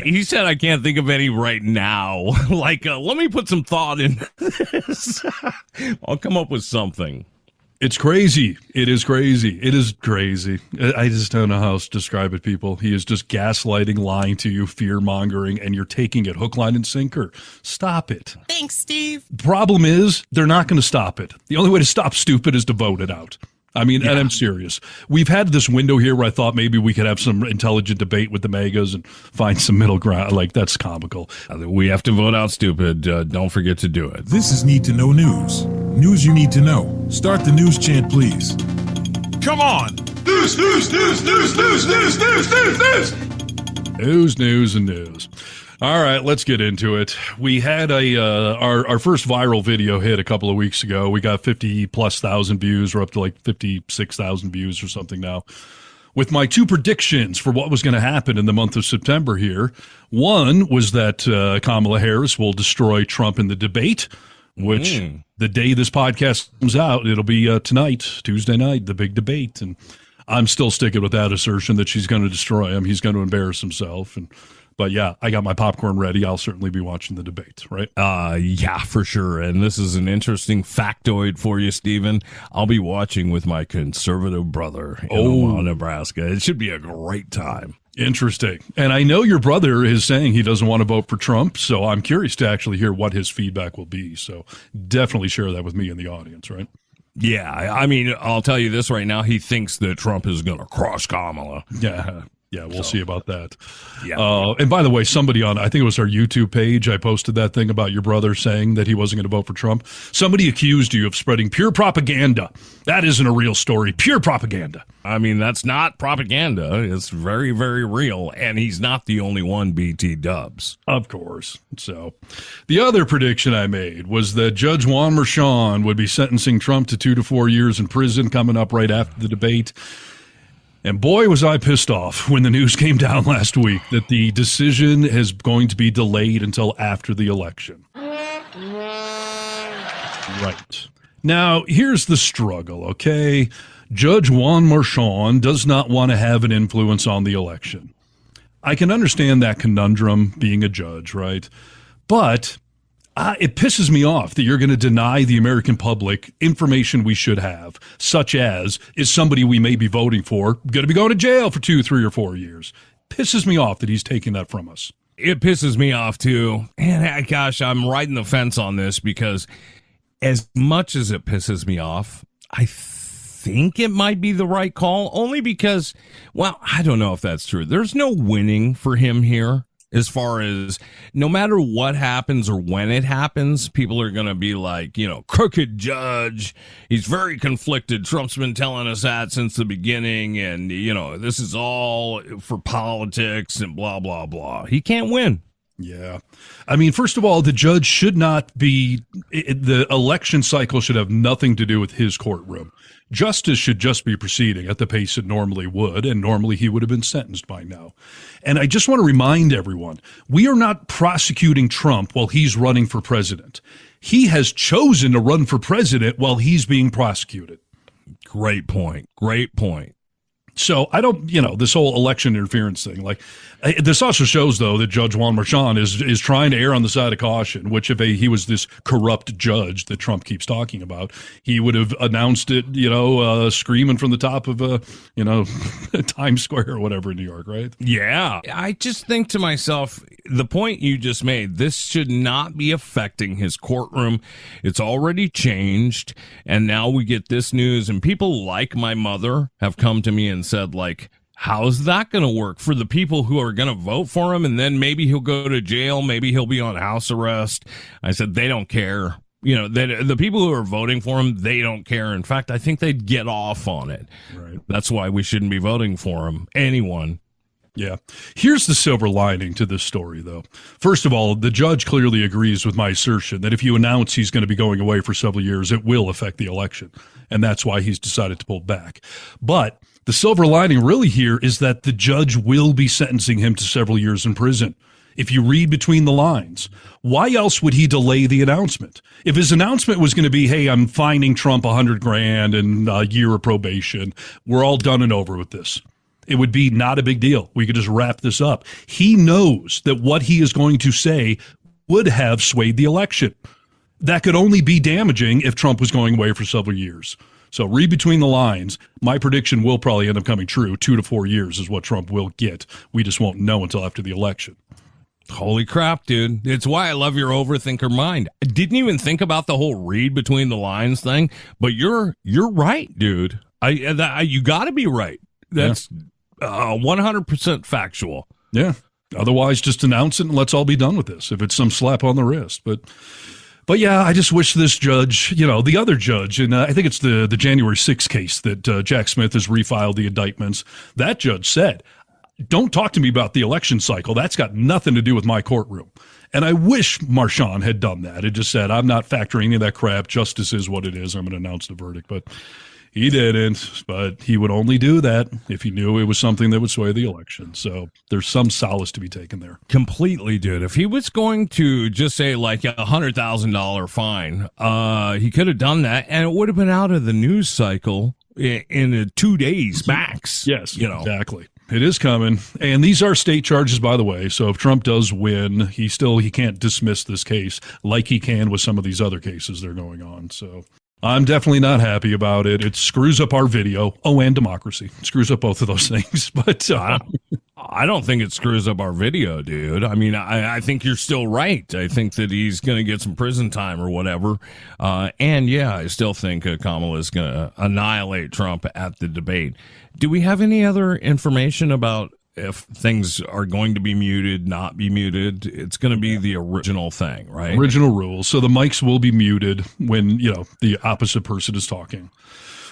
He said, I can't think of any right now. Like, let me put some thought in this. I'll come up with something. It's crazy. It is crazy. It is crazy. I just don't know how else to describe it, people. He is just gaslighting, lying to you, fear-mongering, and you're taking it hook, line, and sinker. Stop it. Thanks, Steve. Problem is, they're not going to stop it. The only way to stop stupid is to vote it out. I mean, and I'm serious. We've had this window here where I thought maybe we could have some intelligent debate with the MAGAs and find some middle ground. Like, that's comical. We have to vote out stupid. Don't forget to do it. This is Need to Know News. News you need to know. Start the news chant, please. Come on! News, news, news, news, news, news, news, news, news! News, news, and news. All right, let's get into it. We had our first viral video hit a couple of weeks ago. We got 50,000+ views. We're up to like 56,000 views or something now. With my two predictions for what was going to happen in the month of September here. One was that Kamala Harris will destroy Trump in the debate, which the day this podcast comes out, it'll be tonight, Tuesday night, the big debate. And I'm still sticking with that assertion that she's going to destroy him. He's going to embarrass himself. But yeah, I got my popcorn ready. I'll certainly be watching the debate, right? Yeah, for sure. And this is an interesting factoid for you, Stephen. I'll be watching with my conservative brother in Omaha, Nebraska. It should be a great time. Interesting. And I know your brother is saying he doesn't want to vote for Trump, so I'm curious to actually hear what his feedback will be. So definitely share that with me in the audience, right? Yeah, I mean, I'll tell you this right now. He thinks that Trump is going to crush Kamala. Yeah, we'll see about that. Yeah. And by the way, somebody on, I think it was our YouTube page, I posted that thing about your brother saying that he wasn't going to vote for Trump. Somebody accused you of spreading pure propaganda. That isn't a real story. Pure propaganda. I mean, that's not propaganda. It's very, very real. And he's not the only one, BT dubs. Of course. So the other prediction I made was that Judge Juan Merchan would be sentencing Trump to 2 to 4 years in prison coming up right after the debate. And boy, was I pissed off when the news came down last week that the decision is going to be delayed until after the election. Right. Now, here's the struggle, okay? Judge Juan Merchan does not want to have an influence on the election. I can understand that conundrum being a judge, right? But it pisses me off that you're going to deny the American public information we should have, such as, is somebody we may be voting for going to be going to jail for 2, 3, or 4 years? Pisses me off that he's taking that from us. It pisses me off, too. And gosh, I'm riding the fence on this because as much as it pisses me off, I think it might be the right call, only because, well, I don't know if that's true. There's no winning for him here. As far as no matter what happens or when it happens, people are going to be like, you know, crooked judge. He's very conflicted. Trump's been telling us that since the beginning. And, you know, this is all for politics and blah, blah, blah. He can't win. Yeah. I mean, first of all, the judge should not be, the election cycle should have nothing to do with his courtroom. Justice should just be proceeding at the pace it normally would, and normally he would have been sentenced by now. And I just want to remind everyone, we are not prosecuting Trump while he's running for president. He has chosen to run for president while he's being prosecuted. Great point. Great point. So I don't, you know, this whole election interference thing, like this also shows, though, that Judge Juan Merchan is trying to err on the side of caution, which if he was this corrupt judge that Trump keeps talking about, he would have announced it, you know, screaming from the top of, you know, Times Square or whatever in New York, right? Yeah. I just think to myself, the point you just made, this should not be affecting his courtroom. It's already changed. And now we get this news, and people like my mother have come to me and said, like, how's that going to work for the people who are going to vote for him? And then maybe he'll go to jail. Maybe he'll be on house arrest. I said, they don't care. You know, the people who are voting for him, they don't care. In fact, I think they'd get off on it. Right. That's why we shouldn't be voting for him. Anyone. Yeah. Here's the silver lining to this story, though. First of all, the judge clearly agrees with my assertion that if you announce he's going to be going away for several years, it will affect the election. And that's why he's decided to pull back. But the silver lining really here is that the judge will be sentencing him to several years in prison. If you read between the lines, why else would he delay the announcement? If his announcement was going to be, hey, I'm fining Trump $100,000 and a year of probation, we're all done and over with this. It would be not a big deal. We could just wrap this up. He knows that what he is going to say would have swayed the election. That could only be damaging if Trump was going away for several years. So read between the lines. My prediction will probably end up coming true. 2 to 4 years is what Trump will get. We just won't know until after the election. Holy crap, dude. It's why I love your overthinker mind. I didn't even think about the whole read between the lines thing, but you're right, dude. You got to be right. That's 100% factual. Yeah. Otherwise, just announce it and let's all be done with this if it's some slap on the wrist. But yeah, I just wish this judge, the other judge, and I think it's the January 6th case that Jack Smith has refiled the indictments. That judge said, don't talk to me about the election cycle. That's got nothing to do with my courtroom. And I wish Marchand had done that. It just said, I'm not factoring any of that crap. Justice is what it is. I'm going to announce the verdict. But he didn't. But he would only do that if he knew it was something that would sway the election. So there's some solace to be taken there. Completely, dude. If he was going to just say like a $100,000 fine, he could have done that, and it would have been out of the news cycle in 2 days max. Yes, exactly. It is coming. And these are state charges, by the way. So if Trump does win, he can't dismiss this case like he can with some of these other cases that are going on. So I'm definitely not happy about it. It screws up our video. Oh, and democracy. It screws up both of those things. But I don't think it screws up our video, dude. I mean, I think you're still right. I think that he's going to get some prison time or whatever. And yeah, I still think Kamala is going to annihilate Trump at the debate. Do we have any other information about if things are going to be muted, not be muted? It's going to be the original thing, right? Original rules. So the mics will be muted when, the opposite person is talking,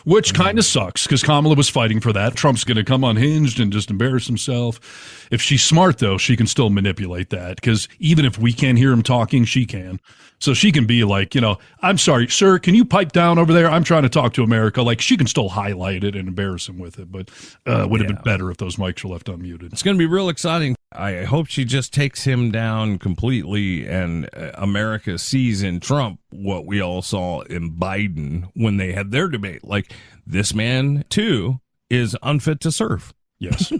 which kind of sucks because Kamala was fighting for that. Trump's going to come unhinged and just embarrass himself. If she's smart, though, she can still manipulate that because even if we can't hear him talking, she can. So she can be like, I'm sorry, sir, can you pipe down over there? I'm trying to talk to America. Like she can still highlight it and embarrass him with it, but would have been better if those mics were left unmuted. It's going to be real exciting. I hope she just takes him down completely and America sees in Trump what we all saw in Biden when they had their debate. Like this man, too, is unfit to serve. Yes.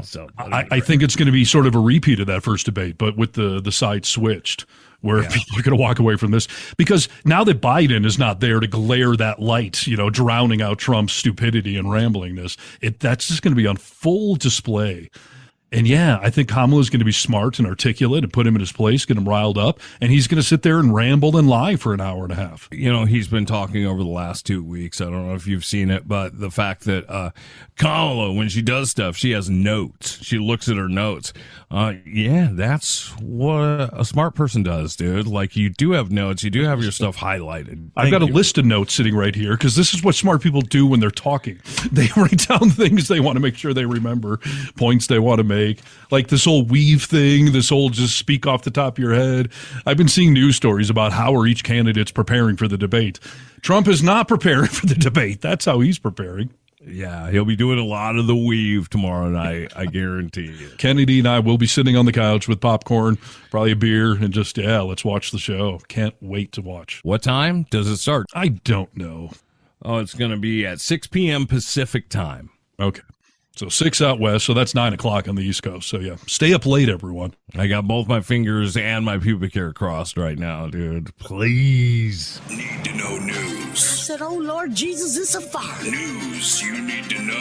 So I think it's going to be sort of a repeat of that first debate, but with the side switched, where people are going to walk away from this. Because now that Biden is not there to glare that light, drowning out Trump's stupidity and ramblingness, that's just going to be on full display. And yeah, I think Kamala is going to be smart and articulate and put him in his place, get him riled up, and he's going to sit there and ramble and lie for an hour and a half. He's been talking over the last 2 weeks. I don't know if you've seen it, but the fact that Kamala, when she does stuff, she has notes. She looks at her notes. That's what a smart person does, dude. Like you do have notes. You do have your stuff highlighted. I've got a list of notes sitting right here because this is what smart people do when they're talking. They write down things they want to make sure they remember, points they want to make. Like this whole weave thing, this whole just speak off the top of your head. I've been seeing news stories about how are each candidates preparing for the debate. Trump is not preparing for the debate. That's how he's preparing. Yeah, he'll be doing a lot of the weave tomorrow night, I guarantee you. Kennedy and I will be sitting on the couch with popcorn, probably a beer, and just, let's watch the show. Can't wait to watch. What time does it start? I don't know. Oh, it's going to be at 6 p.m. Pacific time. Okay. So 6 out west, so that's 9 o'clock on the East Coast. So yeah, stay up late, everyone. I got both my fingers and my pubic hair crossed right now, dude. Please. Need to know news. I said, oh, Lord Jesus, it's a fire. News you need to know.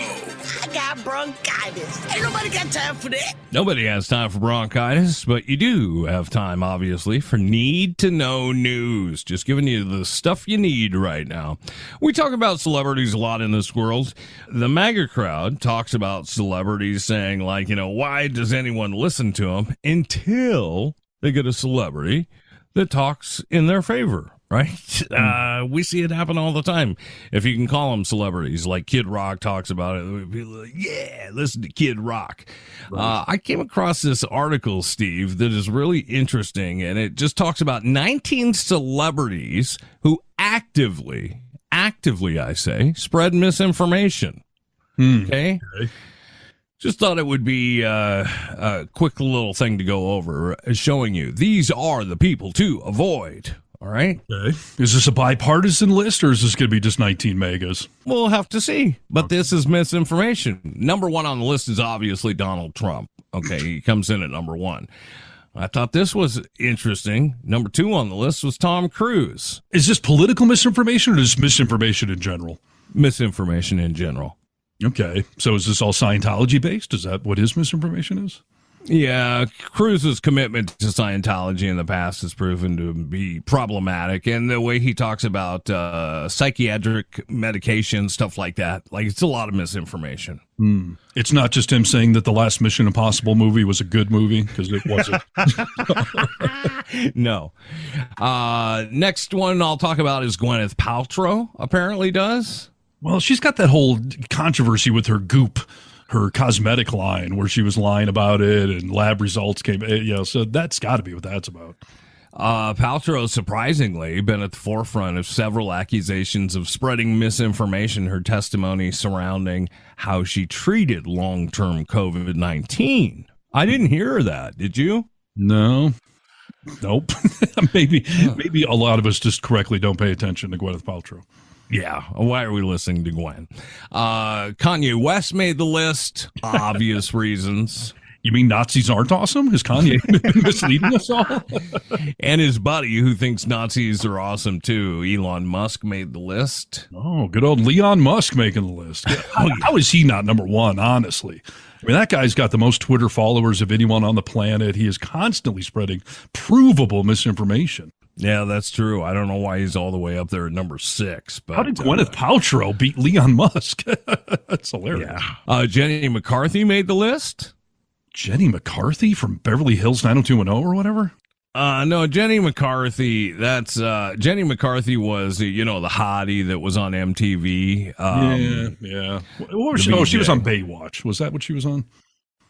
I got bronchitis. Ain't nobody got time for that. Nobody has time for bronchitis, but you do have time, obviously, for need to know news. Just giving you the stuff you need right now. We talk about celebrities a lot in this world. The MAGA crowd talks about celebrities saying, like, why does anyone listen to them until they get a celebrity that talks in their favor, right? We see it happen all the time. If you can call them celebrities, like Kid Rock talks about it, people are like, yeah, listen to Kid Rock. Right. I came across this article, Steve, that is really interesting, and it just talks about 19 celebrities who actively, I say, spread misinformation. Okay. Just thought it would be a quick little thing to go over, showing you these are the people to avoid. All right. Okay. Is this a bipartisan list, or is this going to be just 19 megas? We'll have to see. But this is misinformation. Number one on the list is obviously Donald Trump. Okay, he comes in at number one. I thought this was interesting. Number two on the list was Tom Cruise. Is this political misinformation or just misinformation in general? Misinformation in general. Okay. So is this all Scientology based? Is that what his misinformation is? Yeah, Cruise's commitment to Scientology in the past has proven to be problematic, and the way he talks about psychiatric medication, stuff like that, like it's a lot of misinformation. It's not just him saying that the last Mission Impossible movie was a good movie, because it wasn't. No. Next one I'll talk about is Gwyneth Paltrow apparently does. Well, she's got that whole controversy with her Goop, her cosmetic line, where she was lying about it and lab results came, so that's got to be what that's about. Paltrow, surprisingly, been at the forefront of several accusations of spreading misinformation, her testimony surrounding how she treated long-term COVID-19. I didn't hear that. Did you? No. Nope. Maybe a lot of us just correctly don't pay attention to Gwyneth Paltrow. Yeah, why are we listening to Gwen? Kanye West made the list, obvious reasons. You mean Nazis aren't awesome? Has Kanye been misleading us all? And his buddy, who thinks Nazis are awesome too, Elon Musk, made the list. Oh, good old Elon Musk making the list. How is he not number one, honestly? I mean, that guy's got the most Twitter followers of anyone on the planet. He is constantly spreading provable misinformation. Yeah, that's true. I don't know why he's all the way up there at number 6. But how did Gwyneth Paltrow beat Elon Musk? That's hilarious. Yeah. Jenny McCarthy made the list. Jenny McCarthy from Beverly Hills 90210 or whatever? No, Jenny McCarthy. That's Jenny McCarthy was the hottie that was on MTV. Yeah. What was she? Oh, she was on Baywatch. Was that what she was on?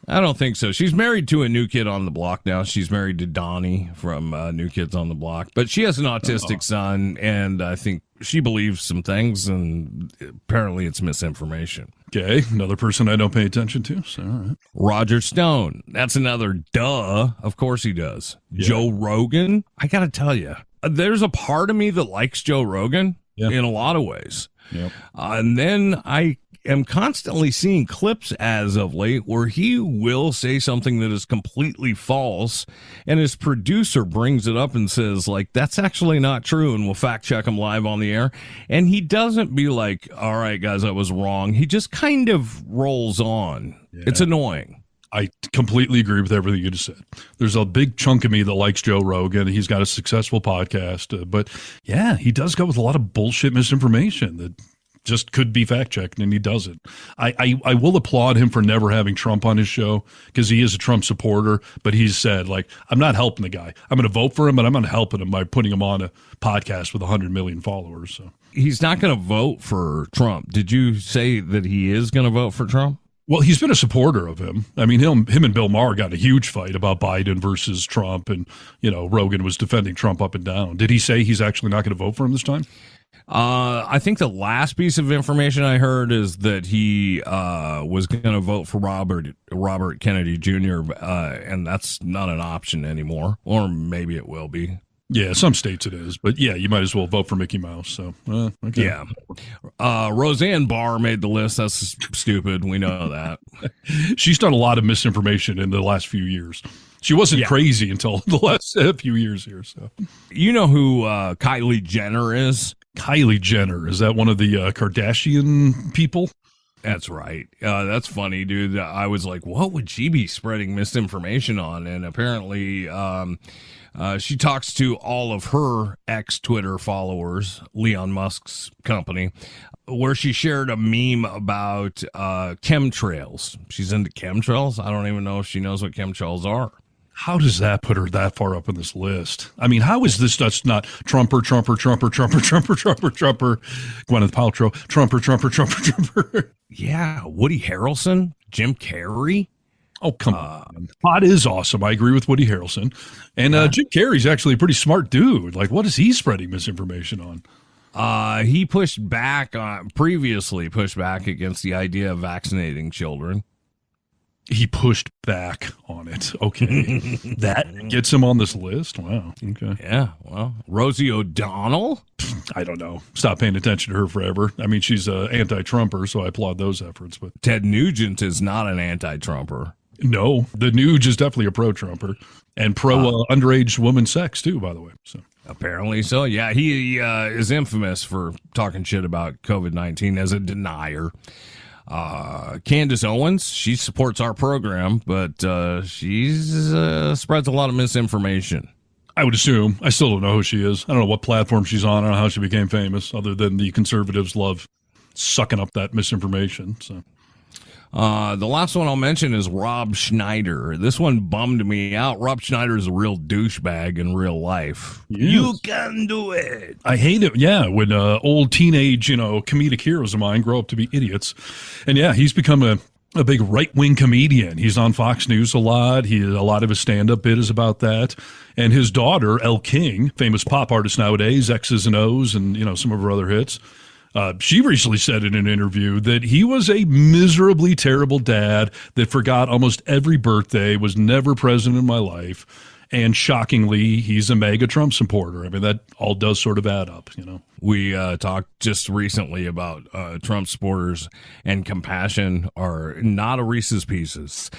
I don't think so. She's married to a New Kid on the Block now. She's married to Donnie from New Kids on the Block. But she has an autistic son, and I think she believes some things, and apparently it's misinformation. Okay, another person I don't pay attention to. So, all right. Roger Stone. That's another duh. Of course he does. Yeah. Joe Rogan. I got to tell you, there's a part of me that likes Joe Rogan in a lot of ways. Yep. And then I am constantly seeing clips as of late where he will say something that is completely false, and his producer brings it up and says, like, that's actually not true, and we'll fact check him live on the air. And he doesn't be like, all right, guys, I was wrong. He just kind of rolls on. Yeah. It's annoying. I completely agree with everything you just said. There's a big chunk of me that likes Joe Rogan. He's got a successful podcast, but yeah, he does go with a lot of bullshit misinformation that just could be fact checked, and he doesn't. I will applaud him for never having Trump on his show, because he is a Trump supporter, but he's said, like, I'm not helping the guy. I'm going to vote for him, but I'm not helping him by putting him on a podcast with 100 million followers. So he's not going to vote for Trump. Did you say that he is going to vote for Trump? Well, he's been a supporter of him. I mean, him and Bill Maher got in a huge fight about Biden versus Trump, and, Rogan was defending Trump up and down. Did he say he's actually not going to vote for him this time? I think the last piece of information I heard is that he was going to vote for Robert Kennedy Jr., and that's not an option anymore, or maybe it will be. Yeah, some states it is, but yeah, you might as well vote for Mickey Mouse. So, okay. Yeah. Roseanne Barr made the list. That's stupid. We know that. She's done a lot of misinformation in the last few years. She wasn't crazy until the last few years here. So, you know who Kylie Jenner is? Kylie Jenner, is that one of the Kardashian people? That's right. That's funny, dude. I was like, what would she be spreading misinformation on? And apparently she talks to all of her ex-Twitter followers, Elon Musk's company, where she shared a meme about chemtrails. She's into chemtrails. I don't even know if she knows what chemtrails are. How does that put her that far up in this list? I mean, how is this just not Trumper, Gwyneth Paltrow, Trumper? Yeah, Woody Harrelson, Jim Carrey. Oh, come on. Pot is awesome. I agree with Woody Harrelson. And Jim Carrey's actually a pretty smart dude. Like, what is he spreading misinformation on? He previously pushed back against the idea of vaccinating children. He pushed back on it. Okay. That gets him on this list? Wow. Okay. Yeah, well, Rosie O'Donnell? I don't know. Stop paying attention to her forever. I mean, she's an anti-Trumper, so I applaud those efforts. But Ted Nugent is not an anti-Trumper. no, the Nuge is definitely a pro-Trumper and pro underage woman sex, too, by the way. So Apparently so. Yeah, he is infamous for talking shit about COVID-19 as a denier. Candace Owens, she supports our program, but she's spreads a lot of misinformation. I would assume. I still don't know who she is. I don't know what platform she's on. I don't know how she became famous, other than the conservatives love sucking up that misinformation. So The last one I'll mention is Rob Schneider. This one bummed me out. Rob Schneider is a real douchebag in real life. Yes. You can do it. I hate it. Yeah, when old teenage, comedic heroes of mine grow up to be idiots. And yeah, he's become a big right-wing comedian. He's on Fox News a lot. A lot of his stand-up bit is about that. And his daughter, Elle King, famous pop artist nowadays, X's and O's and, some of her other hits, she recently said in an interview that he was a miserably terrible dad that forgot almost every birthday, was never present in my life. And shockingly, he's a MAGA Trump supporter. I mean, that all does sort of add up, We talked just recently about Trump supporters, and compassion are not a Reese's Pieces.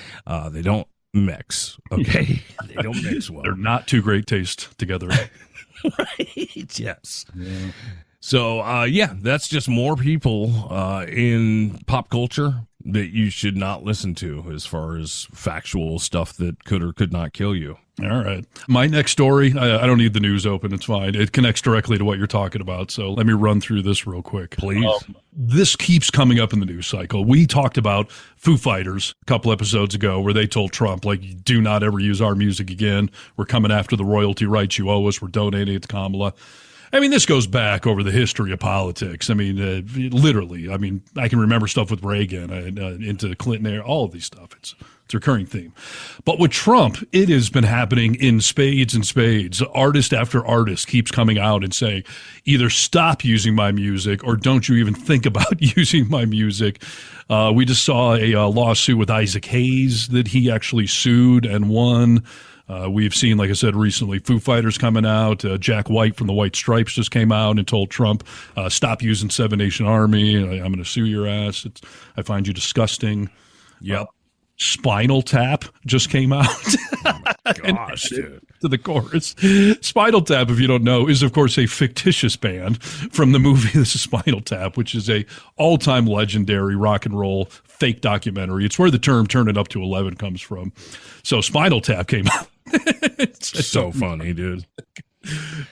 They don't mix, okay? They don't mix well. They're not too great taste together. Right, yes. Yeah. So, that's just more people in pop culture that you should not listen to as far as factual stuff that could or could not kill you. All right. My next story, I don't need the news open. It's fine. It connects directly to what you're talking about. So let me run through this real quick. Please. This keeps coming up in the news cycle. We talked about Foo Fighters a couple episodes ago where they told Trump, do not ever use our music again. We're coming after the royalty rights you owe us. We're donating it to Kamala. I mean, this goes back over the history of politics. I mean, literally. I mean, I can remember stuff with Reagan into Clinton era, all of these stuff. It's a recurring theme. But with Trump, it has been happening in spades and spades. Artist after artist keeps coming out and saying, either stop using my music or don't you even think about using my music. We just saw a lawsuit with Isaac Hayes that he actually sued and won. We've seen, like I said, recently, Foo Fighters coming out. Jack White from the White Stripes just came out and told Trump, stop using Seven Nation Army. I'm going to sue your ass. I find you disgusting. Yep. Spinal Tap just came out. Oh my gosh, dude. To the chorus. Spinal Tap, if you don't know, is, of course, a fictitious band from the movie This is Spinal Tap, which is a all-time legendary rock and roll fake documentary. It's where the term Turn It Up to 11 comes from. So Spinal Tap came out. It's so funny, dude.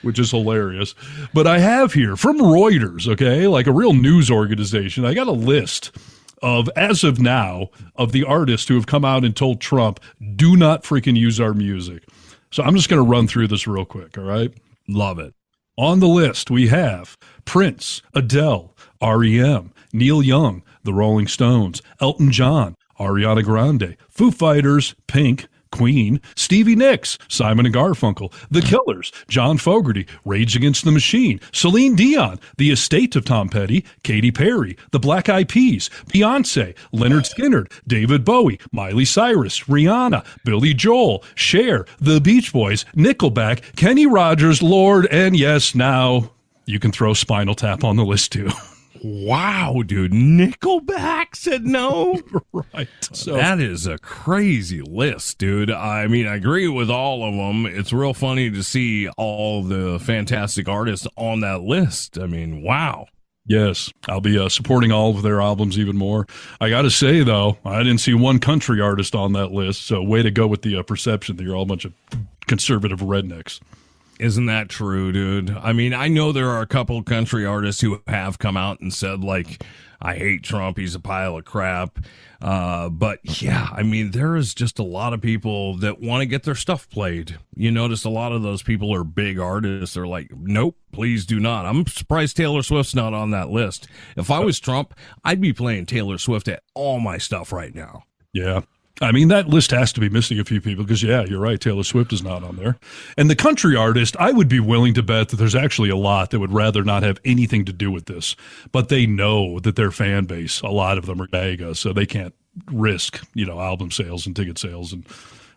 Which is hilarious. But I have here from Reuters, okay, like a real news organization, I got a list of, as of now, of the artists who have come out and told Trump, do not freaking use our music. So I'm just going to run through this real quick, all right? Love it. On the list, we have Prince, Adele, REM, Neil Young, The Rolling Stones, Elton John, Ariana Grande, Foo Fighters, Pink, Queen, Stevie Nicks, Simon and Garfunkel, The Killers, John Fogerty, Rage Against the Machine, Celine Dion, The Estate of Tom Petty, Katy Perry, The Black Eyed Peas, Beyonce, Leonard Skinner, David Bowie, Miley Cyrus, Rihanna, Billy Joel, Cher, The Beach Boys, Nickelback, Kenny Rogers, Lorde, and yes, now you can throw Spinal Tap on the list too. Wow, dude. Nickelback said no? Right. So that is a crazy list, dude. I mean, I agree with all of them. It's real funny to see all the fantastic artists on that list. I mean, wow. Yes, I'll be supporting all of their albums even more. I got to say, though, I didn't see one country artist on that list, so way to go with the perception that you're all a bunch of conservative rednecks. Isn't that true, dude? I mean, I know there are a couple country artists who have come out and said, I hate Trump, he's a pile of crap. But yeah, I mean, there is just a lot of people that want to get their stuff played. You notice a lot of those people are big artists. They're like, nope, please do not. I'm surprised Taylor Swift's not on that list. If I was Trump, I'd be playing Taylor Swift at all my stuff right now. Yeah. I mean, that list has to be missing a few people because, yeah, you're right. Taylor Swift is not on there. And the country artist, I would be willing to bet that there's actually a lot that would rather not have anything to do with this. But they know that their fan base, a lot of them are MAGA, so they can't risk, album sales and ticket sales and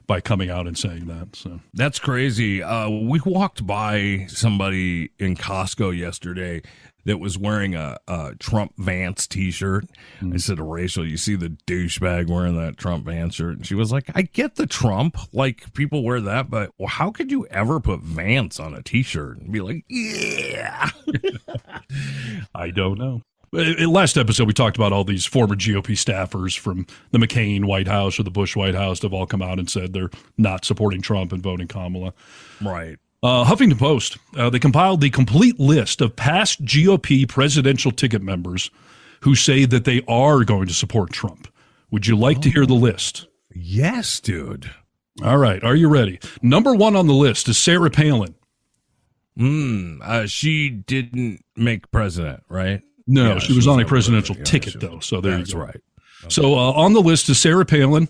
by coming out and saying that. So that's crazy. We walked by somebody in Costco yesterday that was wearing a Trump Vance t-shirt. I said to Rachel, you see the douchebag wearing that Trump Vance shirt? And she was like, I get the Trump, like people wear that, but how could you ever put Vance on a t-shirt and be like, yeah? I don't know. Last episode, we talked about all these former GOP staffers from the McCain White House or the Bush White House have all come out and said they're not supporting Trump and voting Kamala. Right. Huffington Post, they compiled the complete list of past GOP presidential ticket members who say that they are going to support Trump. Would you like to hear the list? Yes, dude. All right. Are you ready? Number 1 on the list is Sarah Palin. She didn't make president, right? No, she was on a presidential ticket, though. So there you go. Right. Okay. So on the list is Sarah Palin.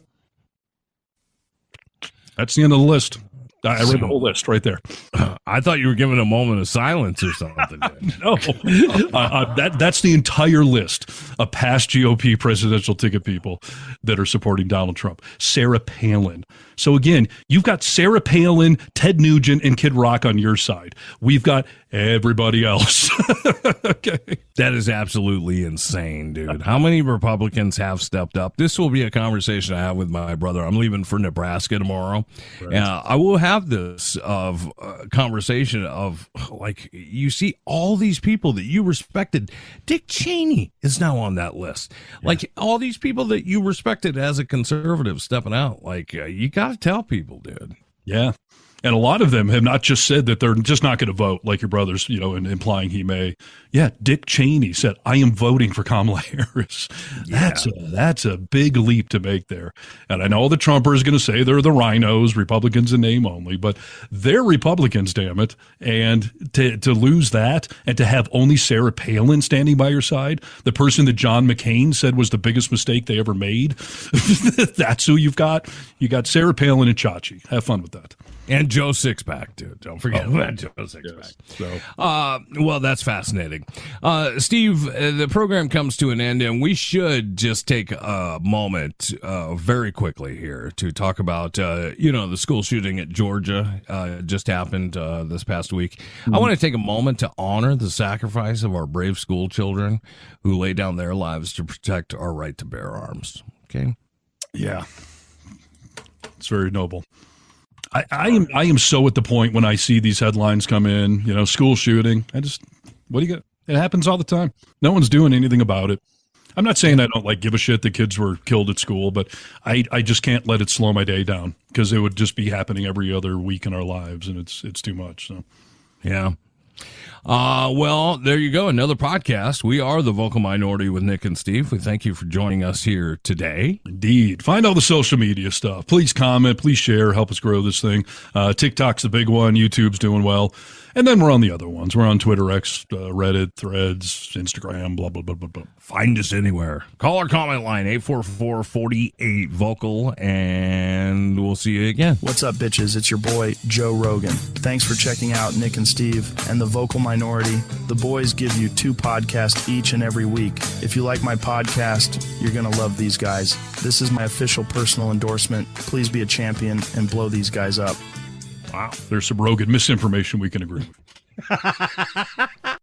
That's the end of the list. I read the whole list right there. I thought you were giving a moment of silence or something. No, that's the entire list of past GOP presidential ticket people that are supporting Donald Trump. Sarah Palin. So again, you've got Sarah Palin, Ted Nugent, and Kid Rock on your side. We've got everybody else. Okay. That is absolutely insane, dude. How many Republicans have stepped up? This will be a conversation I have with my brother. I'm leaving for Nebraska tomorrow. Right. I will have this conversation of, like, you see all these people that you respected. Dick Cheney is now on that list. Yeah. Like, all these people that you respected as a conservative stepping out. Like, you got to tell people, dude. Yeah. And a lot of them have not just said that they're just not going to vote, like your brother's, and implying he may. Yeah, Dick Cheney said, I am voting for Kamala Harris. Yeah. That's a big leap to make there. And I know the Trumpers is going to say they're the rhinos, Republicans in name only, but they're Republicans, damn it. And to lose that and to have only Sarah Palin standing by your side, the person that John McCain said was the biggest mistake they ever made, that's who you've got. You got Sarah Palin and Chachi. Have fun with that. And Joe Sixpack, dude. Don't forget about Joe Sixpack. Yes. So. Well, that's fascinating. Steve, the program comes to an end, and we should just take a moment very quickly here to talk about, the school shooting at Georgia just happened this past week. Mm-hmm. I want to take a moment to honor the sacrifice of our brave school children who lay down their lives to protect our right to bear arms. Okay? Yeah. It's very noble. I am so at the point when I see these headlines come in, school shooting. What do you get? It happens all the time. No one's doing anything about it. I'm not saying I don't give a shit that kids were killed at school, but I just can't let it slow my day down because it would just be happening every other week in our lives, and it's too much. So, yeah. Well, there you go. Another podcast. We are the Vocal Minority with Nick and Steve. We thank you for joining us here today. Indeed. Find all the social media stuff. Please comment. Please share. Help us grow this thing. TikTok's the big one. YouTube's doing well. And then we're on the other ones. We're on Twitter, X, Reddit, Threads, Instagram, blah, blah, blah, blah, blah. Find us anywhere. Call our comment line, 844-48-VOCAL, and we'll see you again. What's up, bitches? It's your boy, Joe Rogan. Thanks for checking out Nick and Steve and the Vocal Minority. The boys give you 2 podcasts each and every week. If you like my podcast, you're going to love these guys. This is my official personal endorsement. Please be a champion and blow these guys up. Wow. There's some Rogan misinformation we can agree with.